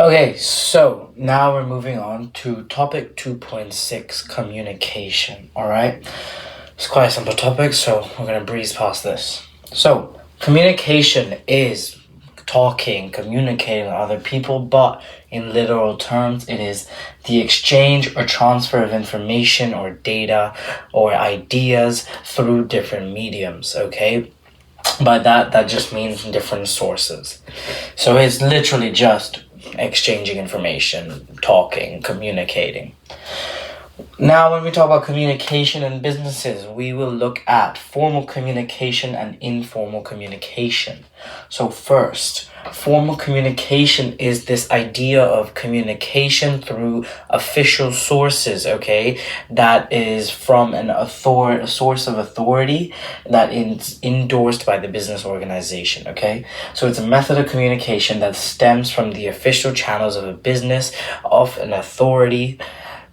Okay, so now we're moving on to topic 2.6, communication. All right, it's quite a simple topic, so we're gonna breeze past this. So, communication is talking, communicating with other people, but in literal terms, it is the exchange or transfer of information or data or ideas through different mediums, okay? By that just means different sources. So it's literally just exchanging information, talking, communicating. Now, when we talk about communication in businesses, we will look at formal communication and informal communication. So first, formal communication is this idea of communication through official sources, okay? That is from a source of authority that is endorsed by the business organization, okay? So it's a method of communication that stems from the official channels of a business, of an authority,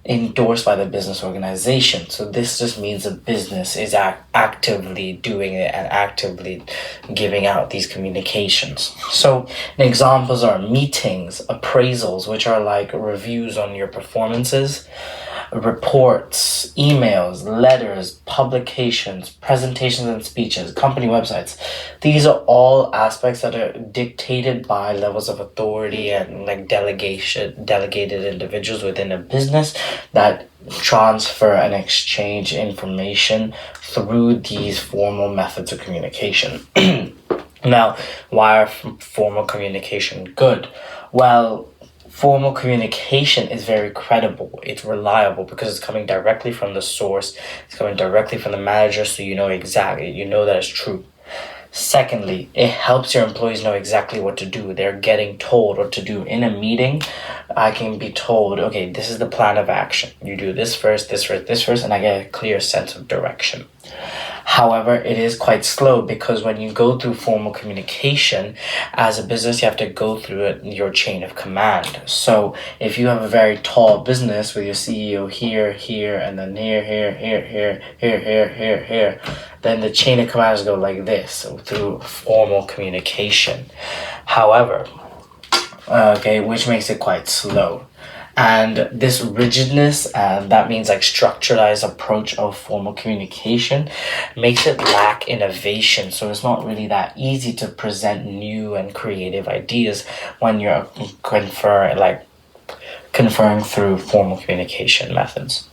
endorsed by the business organization. So this just means a business is actively doing it and actively giving out these communications. So examples are meetings, appraisals, which are like reviews on your performances, reports, emails, letters, publications, presentations and speeches, company websites. These are all aspects that are dictated by levels of authority and like delegated individuals within a business that transfer and exchange information through these formal methods of communication. Now, why are formal communication good? Well, formal communication is very credible. It's reliable because it's coming directly from the source. It's coming directly from the manager, so you know that it's true. Secondly, it helps your employees know exactly what to do. They're getting told what to do. In a meeting, I can be told, okay, this is the plan of action. You do this first, this first, this first, and I get a clear sense of direction. However, it is quite slow because when you go through formal communication, as a business, you have to go through your chain of command. So if you have a very tall business with your CEO here, and then here, then the chain of commands go like this through formal communication. However, which makes it quite slow. And this rigidness, that means like structuralized approach of formal communication, makes it lack innovation. So it's not really that easy to present new and creative ideas when you're conferring through formal communication methods.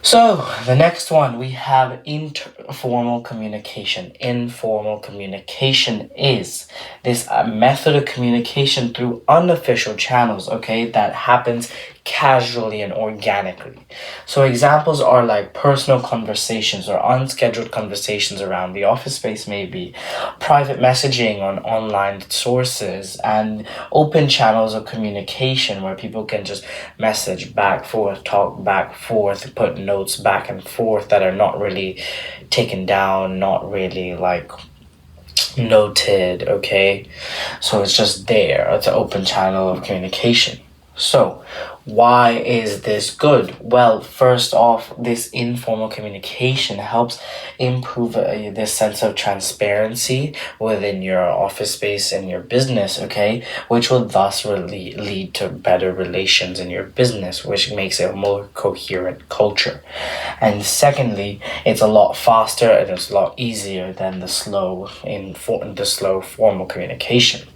So the next one, we have informal communication. Informal communication is this method of communication through unofficial channels, okay, that happens casually and organically. So examples are like personal conversations or unscheduled conversations around the office space, maybe private messaging on online sources, and open channels of communication where people can just message back forth, talk back forth, put notes back and forth that are not really taken down, not really like noted, okay? So it's just there. It's an open channel of communication. So why is this good? Well, first off, this informal communication helps improve this sense of transparency within your office space and your business, okay? Which will thus really lead to better relations in your business, which makes it a more coherent culture. And secondly, it's a lot faster and it's a lot easier than the slow formal communication.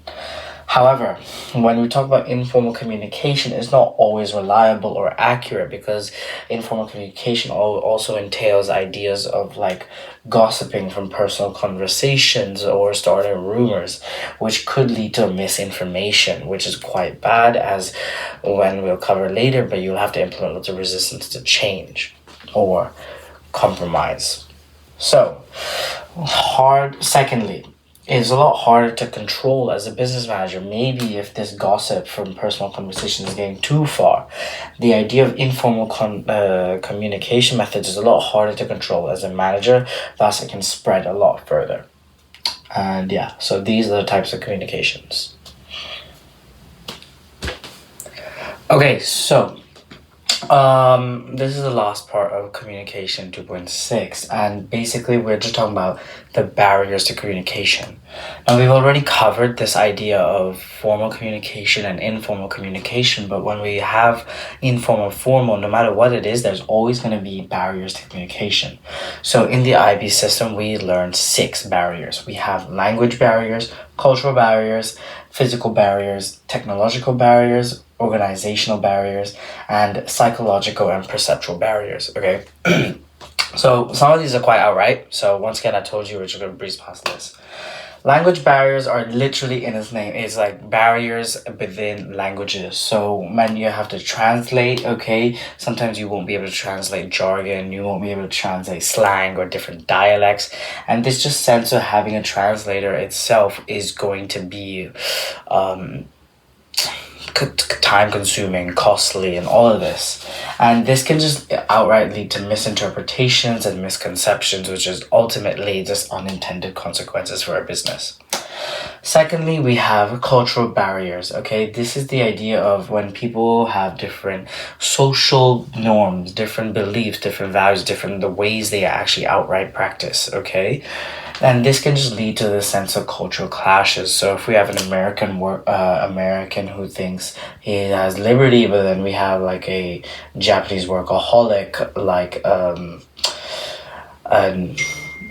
However, when we talk about informal communication, it's not always reliable or accurate because informal communication also entails ideas of like gossiping from personal conversations or starting rumors, which could lead to misinformation, which is quite bad, as when we'll cover later, but you'll have to implement lots of resistance to change or compromise. So, secondly, it's a lot harder to control as a business manager. Maybe if this gossip from personal conversations is getting too far, the idea of informal communication methods is a lot harder to control as a manager, thus it can spread a lot further. And yeah, so these are the types of communications. Okay, so This is the last part of communication 2.6, and basically we're just talking about the barriers to communication. Now, we've already covered this idea of formal communication and informal communication, but when we have informal, formal, no matter what it is, there's always going to be barriers to communication. So in the IB system, we learned 6 barriers. We have language barriers, cultural barriers, physical barriers, technological barriers, organizational barriers, and psychological and perceptual barriers. Okay. So some of these are quite outright. So once again, I told you we're just gonna breeze past this. Language barriers are literally in its name. It's like barriers within languages. So when you have to translate, okay, sometimes you won't be able to translate jargon, you won't be able to translate slang or different dialects. And this just sense of having a translator itself is going to be time consuming, costly, and all of this. And this can just outright lead to misinterpretations and misconceptions, which is ultimately just unintended consequences for a business. Secondly, we have cultural barriers. Okay, this is the idea of when people have different social norms, different beliefs, different values, different the ways they actually outright practice. Okay, and this can just lead to the sense of cultural clashes. So if we have an American who thinks he has liberty, but then we have like a Japanese workaholic, like a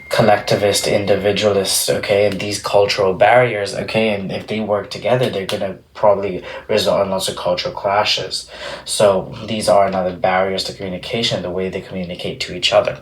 collectivist individualists, okay, and these cultural barriers, okay, and if they work together, they're gonna probably result in lots of cultural clashes. So these are another barriers to communication, the way they communicate to each other.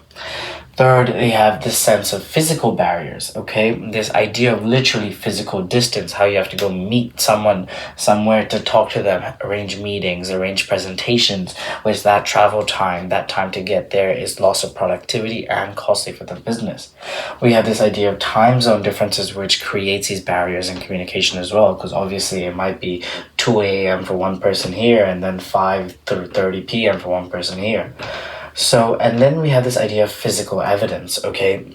Third, they have this sense of physical barriers, okay? This idea of literally physical distance, how you have to go meet someone somewhere to talk to them, arrange meetings, arrange presentations, which that travel time, that time to get there is loss of productivity and costly for the business. We have this idea of time zone differences, which creates these barriers in communication as well, because obviously it might be 2 a.m. for one person here and then 5:30 p.m. for one person here. So, and then we have this idea of physical evidence, okay?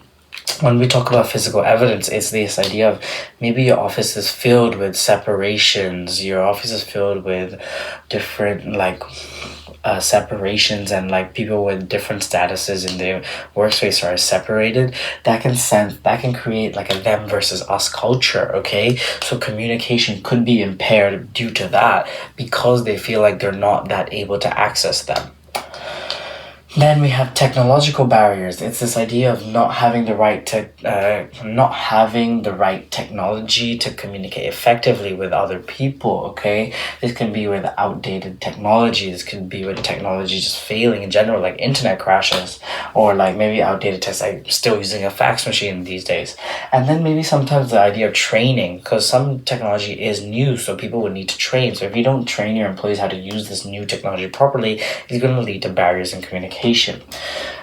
When we talk about physical evidence, it's this idea of maybe your office is filled with separations, your office is filled with different, like, separations, and like people with different statuses in their workspace are separated. That can create like a them versus us culture, okay? So communication could be impaired due to that because they feel like they're not that able to access them. Then we have technological barriers. It's this idea of not having the right technology to communicate effectively with other people. Okay, this can be with outdated technology. This can be with technology just failing in general, like internet crashes, or like maybe outdated tests, like still using a fax machine these days. And then maybe sometimes the idea of training, because some technology is new, so people would need to train. So if you don't train your employees how to use this new technology properly, it's going to lead to barriers in communication.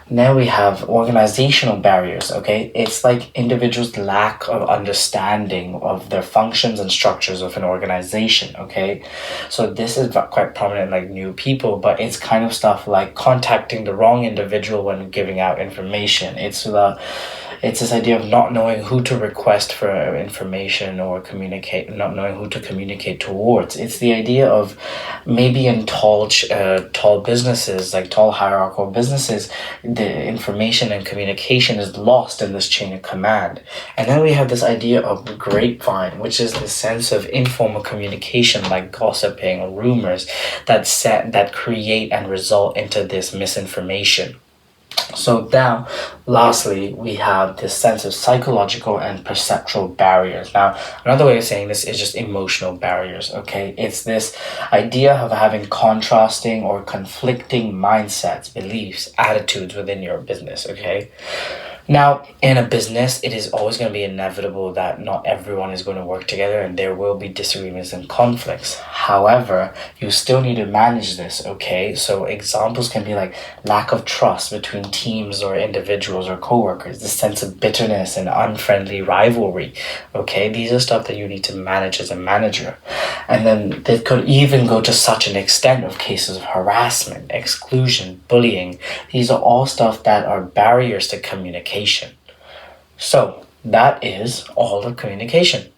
Now we have organizational barriers, okay? It's like individuals' lack of understanding of their functions and structures of an organization, okay? So this is quite prominent like new people, but it's kind of stuff like contacting the wrong individual when giving out information. It's this idea of not knowing who to request for information or communicate, not knowing who to communicate towards. It's the idea of maybe in tall businesses, like tall hierarchical businesses, the information and communication is lost in this chain of command. And then we have this idea of grapevine, which is the sense of informal communication, like gossiping or rumors that create and result into this misinformation. So now, lastly, we have this sense of psychological and perceptual barriers. Now, another way of saying this is just emotional barriers, okay? It's this idea of having contrasting or conflicting mindsets, beliefs, attitudes within your business, okay? Now, in a business, it is always going to be inevitable that not everyone is going to work together and there will be disagreements and conflicts. However, you still need to manage this, okay? So examples can be like lack of trust between teams or individuals or coworkers, the sense of bitterness and unfriendly rivalry, okay? These are stuff that you need to manage as a manager. And then they could even go to such an extent of cases of harassment, exclusion, bullying. These are all stuff that are barriers to communication. So that is all of communication.